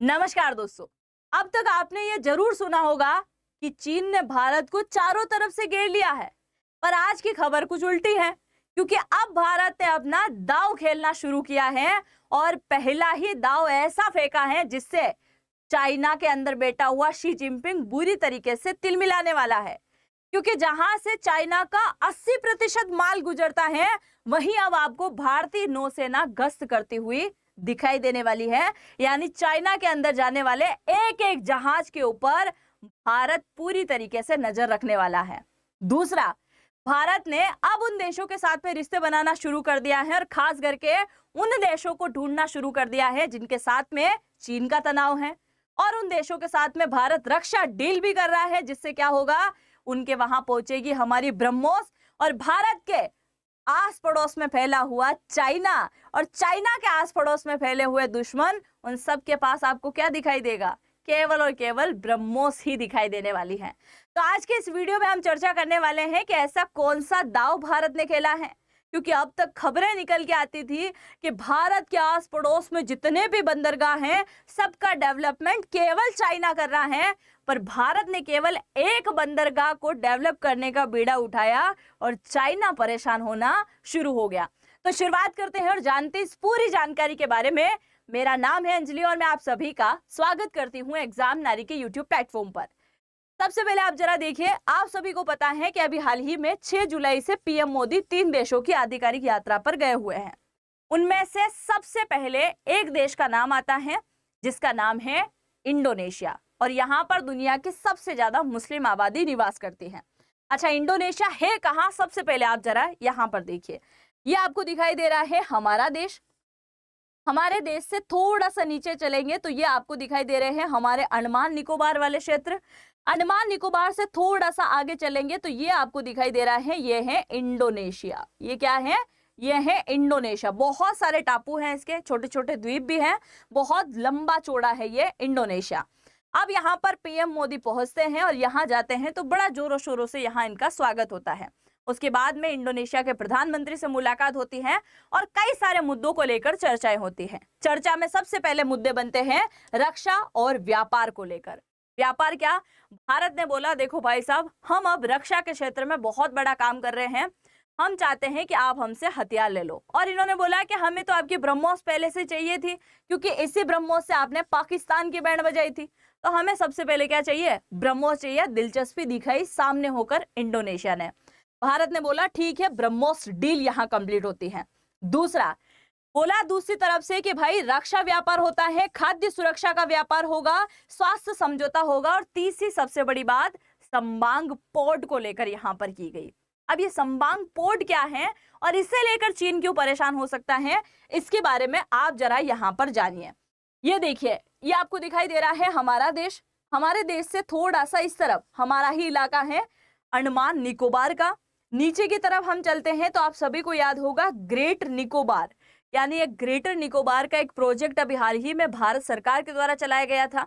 नमस्कार दोस्तों। अब तक आपने ये जरूर सुना होगा कि चीन ने भारत को चारों तरफ से घेर लिया है। पर आज की खबर कुछ उल्टी है, क्योंकि अब भारत ने अपना दांव खेलना शुरू किया है और पहला ही दांव ऐसा फेंका है जिससे चाइना के अंदर बैठा हुआ शी जिनपिंग बुरी तरीके से तिलमिलाने वाला है। क्योंकि जहां से चाइना का 80% माल गुजरता है, वहीं अब आपको भारतीय नौसेना गश्त करती हुई दिखाई देने वाली है। यानी चाइना के अंदर जाने वाले एक एक जहाज के ऊपर भारत पूरी तरीके से नजर रखने वाला है। दूसरा, भारत ने अब उन देशों के साथ में रिश्ते बनाना शुरू कर दिया है और खास करके उन देशों को ढूंढना शुरू कर दिया है जिनके साथ में चीन का तनाव है, और उन देशों के साथ में भारत रक्षा डील भी कर रहा है, जिससे क्या होगा, उनके वहां पहुंचेगी हमारी ब्रह्मोस, और भारत के आस पड़ोस में फैला हुआ चाइना और चाइना के आस पड़ोस में फैले हुए दुश्मन, उन सब के पास आपको क्या दिखाई देगा? केवल और केवल ब्रह्मोस ही दिखाई देने वाली है। तो आज के इस वीडियो में हम चर्चा करने वाले हैं कि ऐसा कौन सा दांव भारत ने खेला है। क्योंकि अब तक खबरें निकल के आती थी कि भारत के आस पड़ोस में जितने भी बंदरगाह हैं, सबका डेवलपमेंट केवल चाइना कर रहा है, पर भारत ने केवल एक बंदरगाह को डेवलप करने का बीड़ा उठाया और चाइना परेशान होना शुरू हो गया। तो शुरुआत करते हैं और जानते हैं इस पूरी जानकारी के बारे में। मेरा नाम है अंजलि और मैं आप सभी का स्वागत करती हूँ एग्जाम नारी के यूट्यूब प्लेटफॉर्म पर। सबसे पहले आप जरा देखिए, आप सभी को पता है कि अभी हाल ही में 6 जुलाई से पीएम मोदी 3 देशों की आधिकारिक यात्रा पर गए हुए हैं। उनमें से सबसे पहले एक देश का नाम आता है जिसका नाम है इंडोनेशिया, और यहाँ पर दुनिया की सबसे ज्यादा मुस्लिम आबादी निवास करती है। अच्छा, इंडोनेशिया है कहाँ? सबसे पहले आप जरा यहाँ पर देखिए, ये आपको दिखाई दे रहा है हमारा देश। हमारे देश से थोड़ा सा नीचे चलेंगे तो ये आपको दिखाई दे रहे हैं हमारे अंडमान निकोबार वाले क्षेत्र। अंडमान निकोबार से थोड़ा सा आगे चलेंगे तो ये आपको दिखाई दे रहा है, ये है इंडोनेशिया। ये क्या है? ये है इंडोनेशिया। बहुत सारे टापू हैं इसके, छोटे छोटे द्वीप भी हैं, बहुत लंबा चौड़ा है ये इंडोनेशिया। अब यहाँ पर पीएम मोदी पहुंचते हैं और यहाँ जाते हैं तो बड़ा जोरों शोरों से यहाँ इनका स्वागत होता है। उसके बाद में इंडोनेशिया के प्रधानमंत्री से मुलाकात होती है और कई सारे मुद्दों को लेकर चर्चाएं होती हैं। चर्चा में सबसे पहले मुद्दे बनते हैं रक्षा और व्यापार को लेकर। व्यापार क्या? भारत ने बोला, देखो भाई साहब, हम अब रक्षा के क्षेत्र में बहुत बड़ा काम कर रहे हैं, हम चाहते हैं कि आप हमसे हथियार ले लो। और इन्होंने बोला कि हमें तो आपकी ब्रह्मोस पहले से चाहिए थी, क्योंकि इसी ब्रह्मोस से आपने पाकिस्तान की बैंड बजाई थी, तो हमें सबसे पहले क्या चाहिए? ब्रह्मोस चाहिए। दिलचस्पी दिखाई सामने होकर इंडोनेशिया ने। भारत ने बोला ठीक है, ब्रह्मोस डील यहाँ कंप्लीट होती है। दूसरा बोला दूसरी तरफ से कि भाई रक्षा व्यापार होता है, खाद्य सुरक्षा का व्यापार होगा, स्वास्थ्य समझौता होगा, और तीसरी सबसे बड़ी बात संबांग पोर्ट को लेकर यहाँ पर की गई। अब ये संबांग पोर्ट क्या है और इसे लेकर चीन क्यों परेशान हो सकता है, इसके बारे में आप जरा यहाँ पर जानिए। ये देखिए, ये आपको दिखाई दे रहा है हमारा देश। हमारे देश से थोड़ा सा इस तरफ हमारा ही इलाका है अंडमान निकोबार का। नीचे की तरफ हम चलते हैं तो आप सभी को याद होगा ग्रेट निकोबार, यानी एक ग्रेटर निकोबार का एक प्रोजेक्ट अभी हाल ही में भारत सरकार के द्वारा चलाया गया था,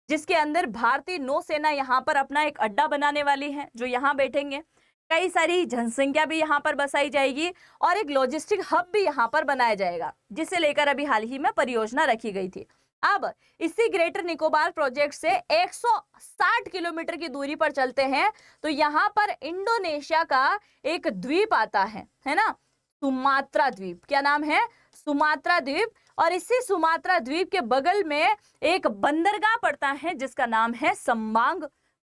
जिसके अंदर भारतीय नौसेना यहाँ पर अपना एक अड्डा बनाने वाली है, जो यहाँ बैठेंगे। कई सारी जनसंख्या भी यहाँ पर बसाई जाएगी और एक लॉजिस्टिक हब भी यहाँ पर बनाया जाएगा, जिसे लेकर अभी हाल ही में परियोजना रखी गई थी। अब इसी ग्रेटर निकोबार प्रोजेक्ट से 160 किलोमीटर की दूरी पर चलते हैं तो यहाँ पर इंडोनेशिया का एक द्वीप आता है ना, सुमात्रा द्वीप। क्या नाम है? सुमात्रा द्वीप। और इसी सुमात्रा द्वीप के बगल में एक बंदरगाह पड़ता है जिसका नाम है संबांग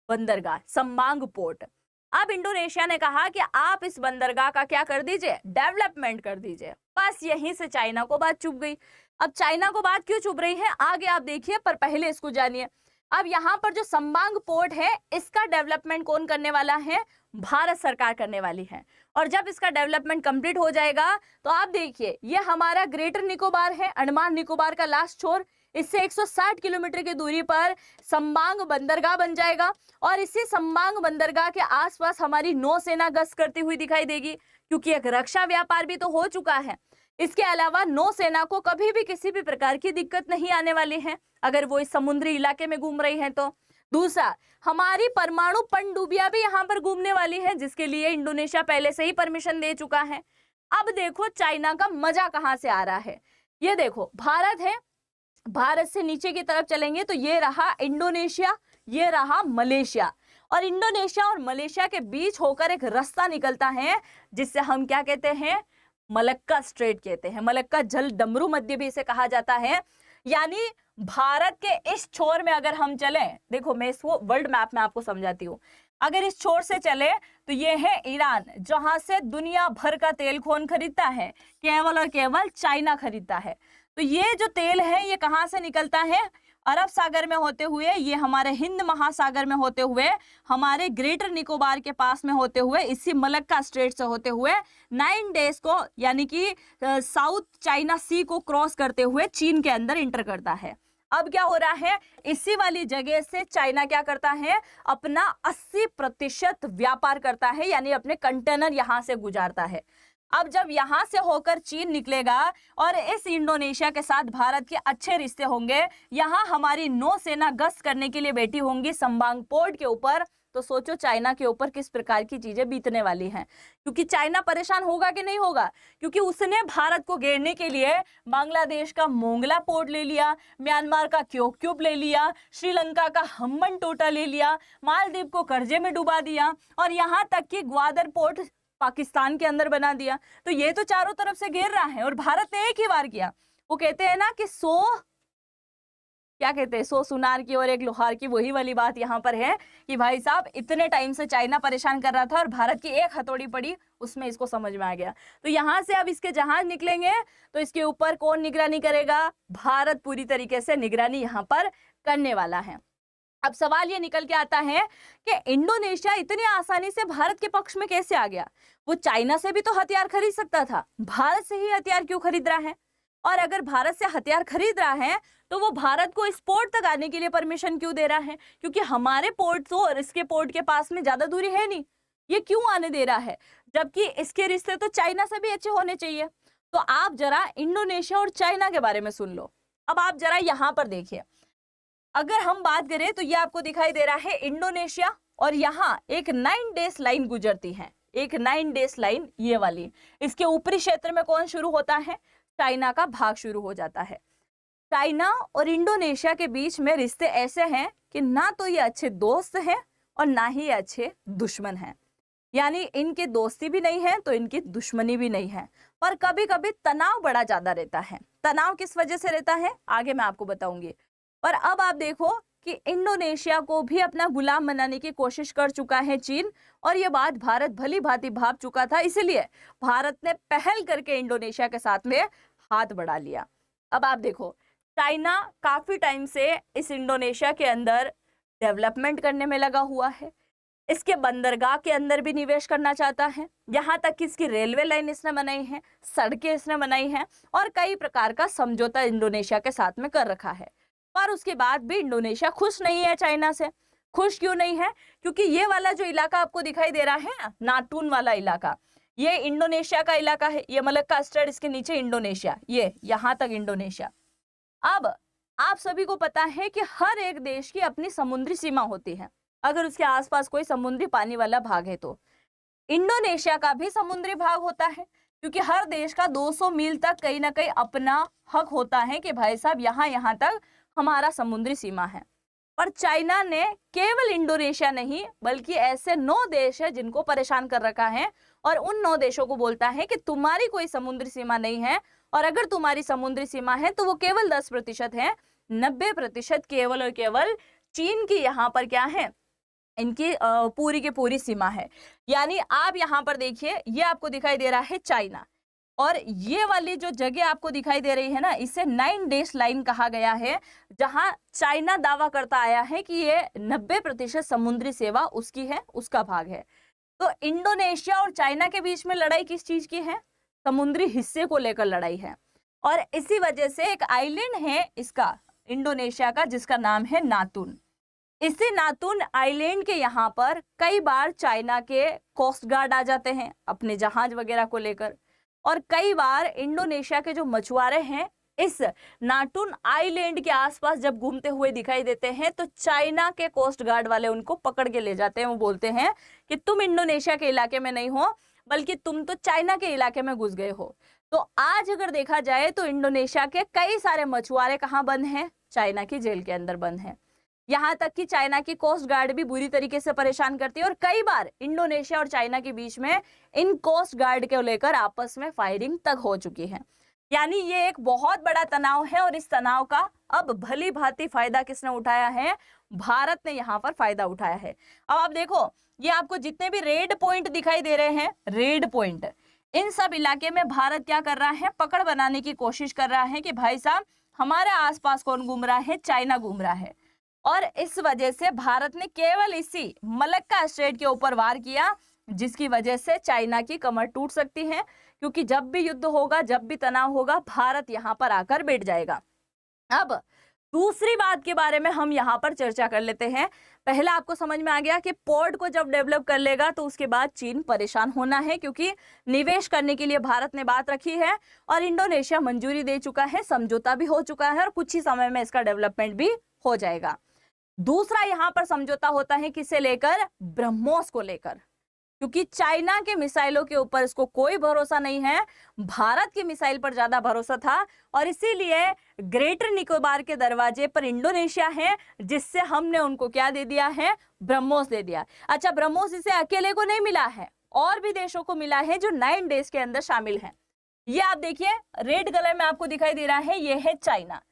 बंदरगाह, संबांग पोर्ट। अब इंडोनेशिया ने कहा कि आप इस बंदरगाह का क्या कर दीजिए? डेवलपमेंट कर दीजिए। बस यहीं से चाइना को बात चुभ गई। अब चाइना को बात क्यों चुभ रही है आगे आप देखिए, पर पहले इसको जानिए। अब यहाँ पर जो संबांग पोर्ट है, इसका डेवलपमेंट कौन करने वाला है? भारत सरकार करने वाली है। और जब इसका डेवलपमेंट कंप्लीट हो जाएगा तो आप देखिए, ये हमारा ग्रेटर निकोबार है, अंडमान निकोबार का लास्ट छोर। इससे 160 किलोमीटर की दूरी पर संबांग बंदरगाह बन जाएगा और इसी संबांग बंदरगाह के आसपास हमारी नौसेना गश्त करती हुई दिखाई देगी, क्योंकि एक रक्षा व्यापार भी तो हो चुका है। इसके अलावा नौसेना को कभी भी किसी भी प्रकार की दिक्कत नहीं आने वाली है अगर वो इस समुद्री इलाके में घूम रही है तो। दूसरा, हमारी परमाणु पनडुब्बियां भी यहाँ पर घूमने वाली है, जिसके लिए इंडोनेशिया पहले से ही परमिशन दे चुका है। अब देखो चाइना का मजा कहाँ से आ रहा है। ये देखो, भारत है, भारत से नीचे की तरफ चलेंगे तो ये रहा इंडोनेशिया, ये रहा मलेशिया, और इंडोनेशिया और मलेशिया के बीच होकर एक रास्ता निकलता है जिससे हम क्या कहते हैं, मलक्का स्ट्रेट कहते हैं। मलक्का जल डमरू मध्य भी इसे कहा जाता है। यानी भारत के इस छोर में अगर हम चलें, देखो मैं इसको वर्ल्ड मैप में आपको समझाती हूँ, अगर इस छोर से चले तो ये है ईरान, जहां से दुनिया भर का तेल कौन खरीदता है, केवल और केवल चाइना खरीदता है। तो ये जो तेल है ये कहां से निकलता है, अरब सागर में होते हुए, ये हमारे हिंद महासागर में होते हुए, हमारे ग्रेटर निकोबार के पास में होते हुए, इसी मलक्का स्ट्रेट से होते हुए 9 डेज को यानी कि साउथ चाइना सी को क्रॉस करते हुए चीन के अंदर इंटर करता है। अब क्या हो रहा है, इसी वाली जगह से चाइना क्या करता है, अपना 80% व्यापार करता है, यानी अपने कंटेनर यहां से गुजारता है। अब जब यहां से होकर चीन निकलेगा और इस इंडोनेशिया के साथ भारत के अच्छे रिश्ते होंगे, यहां हमारी नौसेना गश्त करने के लिए बैठी होंगी संबांग पोर्ट के ऊपर, तो सोचो चाइना के ऊपर किस प्रकार की चीजें बीतने वाली हैं। क्योंकि चाइना परेशान होगा कि नहीं होगा, क्योंकि उसने भारत को घेरने के लिए बांग्लादेश का मोंगला पोर्ट ले लिया, म्यांमार का क्योक्युब ले लिया, श्रीलंका का हम्बन टोटा ले लिया, मालदीव को कर्जे में डुबा दिया, और यहाँ तक कि ग्वादर पोर्ट पाकिस्तान के अंदर बना दिया। तो ये तो चारों तरफ से घेर रहा है, और भारत ने एक ही बार किया। वो कहते हैं ना कि 100 सुनार की और एक लोहार की, वही वाली बात यहाँ पर है कि भाई साहब इतने टाइम से चाइना परेशान कर रहा था और भारत की एक हथौड़ी पड़ी, उसमें इसको समझ में आ गया। तो यहाँ से अब इसके जहाज निकलेंगे तो इसके ऊपर कौन निगरानी करेगा, भारत पूरी तरीके से निगरानी यहाँ पर करने वाला है। अब सवाल ये निकल के आता है कि इंडोनेशिया इतनी आसानी से भारत के पक्ष में कैसे आ गया। वो चाइना से भी तो हथियार खरीद सकता था, भारत से ही हथियार क्यों खरीद रहा है, और अगर भारत से हथियार खरीद रहा है तो वो भारत को इस पोर्ट तक आने के लिए परमिशन क्यों दे रहा है, क्योंकि हमारे पोर्ट तो और इसके पोर्ट के पास में ज्यादा दूरी है नहीं, ये क्यों आने दे रहा है, जबकि इसके रिश्ते तो चाइना से भी अच्छे होने चाहिए। तो आप जरा इंडोनेशिया और चाइना के बारे में सुन लो। अब आप जरा यहाँ पर देखिए, अगर हम बात करें तो ये आपको दिखाई दे रहा है इंडोनेशिया, और यहाँ एक 9 डेज लाइन गुजरती है, एक 9 डेज लाइन ये वाली, इसके ऊपरी क्षेत्र में कौन शुरू होता है, चाइना का भाग शुरू हो जाता है। चाइना और इंडोनेशिया के बीच में रिश्ते ऐसे हैं कि ना तो ये अच्छे दोस्त हैं और ना ही अच्छे दुश्मन हैं, यानी इनकी दोस्ती भी नहीं है तो इनकी दुश्मनी भी नहीं है, पर कभी कभी तनाव बड़ा ज्यादा रहता है। तनाव किस वजह से रहता है आगे मैं आपको बताऊंगी। पर अब आप देखो कि इंडोनेशिया को भी अपना गुलाम बनाने की कोशिश कर चुका है चीन, और ये बात भारत भली भांति भाप चुका था, इसलिए भारत ने पहल करके इंडोनेशिया के साथ में हाथ बढ़ा लिया। अब आप देखो, चाइना काफी टाइम से इस इंडोनेशिया के अंदर डेवलपमेंट करने में लगा हुआ है, इसके बंदरगाह के अंदर भी निवेश करना चाहता है, यहाँ तक कि इसकी रेलवे लाइन इसने बनाई है, सड़कें इसने बनाई हैं, और कई प्रकार का समझौता इंडोनेशिया के साथ में कर रखा है। पर उसके बाद भी इंडोनेशिया खुश नहीं है चाइना से। खुश क्यों नहीं है, क्योंकि ये वाला जो इलाका आपको दिखाई दे रहा है, नाटून वाला इलाका, ये इंडोनेशिया का इलाका है, ये मलक्का स्ट्रेट, इसके नीचे इंडोनेशिया, ये यहाँ तक इंडोनेशिया। अब आप सभी को पता है कि हर एक देश की अपनी समुद्री सीमा होती है, अगर उसके आसपास कोई समुद्री पानी वाला भाग है तो इंडोनेशिया का भी समुद्री भाग होता है, क्योंकि हर देश का 200 मील तक कहीं ना कहीं अपना हक होता है कि भाई साहब यहाँ तक हमारा समुद्री सीमा है। पर चाइना ने केवल इंडोनेशिया नहीं बल्कि ऐसे 9 देश है जिनको परेशान कर रखा है, और उन 9 देशों को बोलता है कि तुम्हारी कोई समुद्री सीमा नहीं है, और अगर तुम्हारी समुद्री सीमा है तो वो केवल 10% है, 90% केवल और केवल चीन की यहाँ पर क्या है, इनकी पूरी की पूरी सीमा है। यानी आप यहाँ पर देखिए, ये आपको दिखाई दे रहा है चाइना, और ये वाली जो जगह आपको दिखाई दे रही है ना, इसे 9 डेज लाइन कहा गया है, जहां चाइना दावा करता आया है कि ये 90% समुद्री सेवा उसकी है, उसका भाग है। तो इंडोनेशिया और चाइना के बीच में लड़ाई किस चीज की है, समुद्री हिस्से को लेकर लड़ाई है। और इसी वजह से एक आइलैंड है इसका इंडोनेशिया का, जिसका नाम है नातून। इसी नातून आइलैंड के यहाँ पर कई बार चाइना के कोस्ट गार्ड आ जाते हैं अपने जहाज वगैरह को लेकर, और कई बार इंडोनेशिया के जो मछुआरे हैं इस नाटून आइलैंड के आसपास जब घूमते हुए दिखाई देते हैं तो चाइना के कोस्ट गार्ड वाले उनको पकड़ के ले जाते हैं। वो बोलते हैं कि तुम इंडोनेशिया के इलाके में नहीं हो, बल्कि तुम तो चाइना के इलाके में घुस गए हो। तो आज अगर देखा जाए तो इंडोनेशिया के कई सारे मछुआरे कहाँ बंद हैं? चाइना की जेल के अंदर बंद हैं। यहाँ तक कि चाइना की कोस्ट गार्ड भी बुरी तरीके से परेशान करती है और कई बार इंडोनेशिया और चाइना के बीच में इन कोस्ट गार्ड को लेकर आपस में फायरिंग तक हो चुकी है। यानी ये एक बहुत बड़ा तनाव है और इस तनाव का अब भली भांति फायदा किसने उठाया है? भारत ने यहाँ पर फायदा उठाया है। अब आप देखो, ये आपको जितने भी रेड पॉइंट दिखाई दे रहे हैं, रेड पॉइंट, इन सब इलाके में भारत क्या कर रहा है? पकड़ बनाने की कोशिश कर रहा है कि भाई साहब हमारे आसपास कौन घूम रहा है? चाइना घूम रहा है। और इस वजह से भारत ने केवल इसी मलक्का स्ट्रेट के ऊपर वार किया, जिसकी वजह से चाइना की कमर टूट सकती है, क्योंकि जब भी युद्ध होगा, जब भी तनाव होगा, भारत यहाँ पर आकर बैठ जाएगा। अब दूसरी बात के बारे में हम यहाँ पर चर्चा कर लेते हैं। पहला आपको समझ में आ गया कि पोर्ट को जब डेवलप कर लेगा तो उसके बाद चीन परेशान होना है, क्योंकि निवेश करने के लिए भारत ने बात रखी है और इंडोनेशिया मंजूरी दे चुका है, समझौता भी हो चुका है और कुछ ही समय में इसका डेवलपमेंट भी हो जाएगा। दूसरा यहाँ पर समझौता होता है किसे लेकर? ब्रह्मोस को लेकर, क्योंकि चाइना के मिसाइलों के ऊपर इसको कोई भरोसा नहीं है, भारत की मिसाइल पर ज्यादा भरोसा था और इसीलिए ग्रेटर निकोबार के दरवाजे पर इंडोनेशिया है, जिससे हमने उनको क्या दे दिया है? ब्रह्मोस दे दिया। अच्छा, ब्रह्मोस इसे अकेले को नहीं मिला है, और भी देशों को मिला है जो 9 डेज के अंदर शामिल हैं। ये आप देखिए, रेड कलर में आपको दिखाई दे रहा है, ये है चाइना।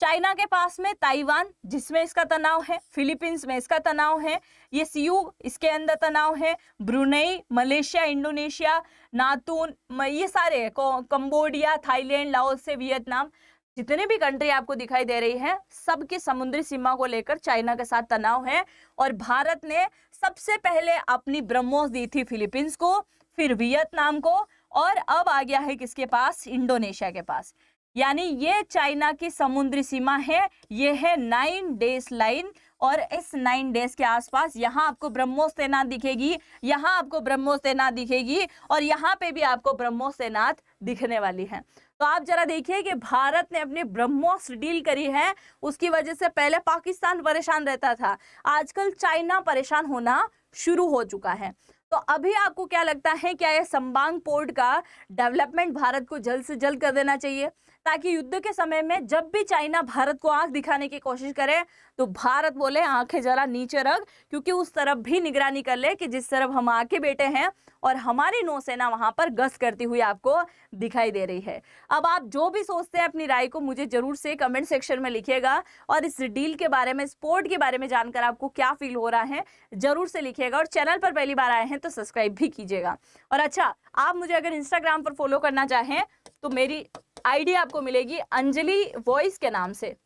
चाइना के पास में ताइवान, जिसमें इसका तनाव है, फिलीपींस में इसका तनाव है, ये सीयू, इसके अंदर तनाव है, ब्रुनेई, मलेशिया, इंडोनेशिया, नातून, ये सारे, कंबोडिया, थाईलैंड, लाओस से वियतनाम, जितने भी कंट्री आपको दिखाई दे रही है, सबकी समुद्री सीमा को लेकर चाइना के साथ तनाव है। और भारत ने सबसे पहले अपनी ब्रह्मोस दी थी फिलीपींस को, फिर वियतनाम को, और अब आ गया है किसके पास? इंडोनेशिया के पास। यानी ये चाइना की समुद्री सीमा है, ये है 9 डेज लाइन, और इस 9 डेज के आसपास यहाँ आपको ब्रह्मोस तैनात दिखेगी, यहाँ आपको ब्रह्मोस तैनात दिखेगी, और यहाँ पे भी आपको ब्रह्मोस तैनात दिखने वाली है। तो आप जरा देखिए कि भारत ने अपनी ब्रह्मोस डील करी है, उसकी वजह से पहले पाकिस्तान परेशान रहता था, आजकल चाइना परेशान होना शुरू हो चुका है। तो अभी आपको क्या लगता है, क्या ये संबांग पोर्ट का डेवलपमेंट भारत को जल्द से जल्द कर देना चाहिए, ताकि युद्ध के समय में जब भी चाइना भारत को आंख दिखाने की कोशिश करे तो भारत बोले आंखें जरा नीचे रख, क्योंकि उस तरफ भी निगरानी कर ले कि जिस तरफ हम आके बैठे हैं और हमारी नौसेना वहां पर गश्त करती हुई आपको दिखाई दे रही है। अब आप जो भी सोचते हैं अपनी राय को मुझे जरूर से कमेंट सेक्शन में लिखिएगा, और इस डील के बारे में, स्पोर्ट के बारे में जानकर आपको क्या फील हो रहा है जरूर से लिखिएगा, और चैनल पर पहली बार आए हैं तो सब्सक्राइब भी कीजिएगा। और अच्छा, आप मुझे अगर इंस्टाग्राम पर फॉलो करना चाहें तो मेरी आईडी आपको मिलेगी अंजलि वॉइस के नाम से,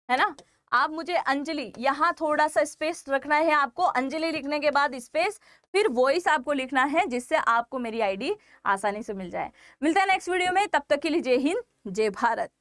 है ना। आप मुझे अंजलि, यहाँ थोड़ा सा स्पेस रखना है आपको, अंजलि लिखने के बाद स्पेस, फिर वॉइस आपको लिखना है, जिससे आपको मेरी आईडी आसानी से मिल जाए। मिलता है नेक्स्ट वीडियो में, तब तक के लिए जय हिंद, जय भारत।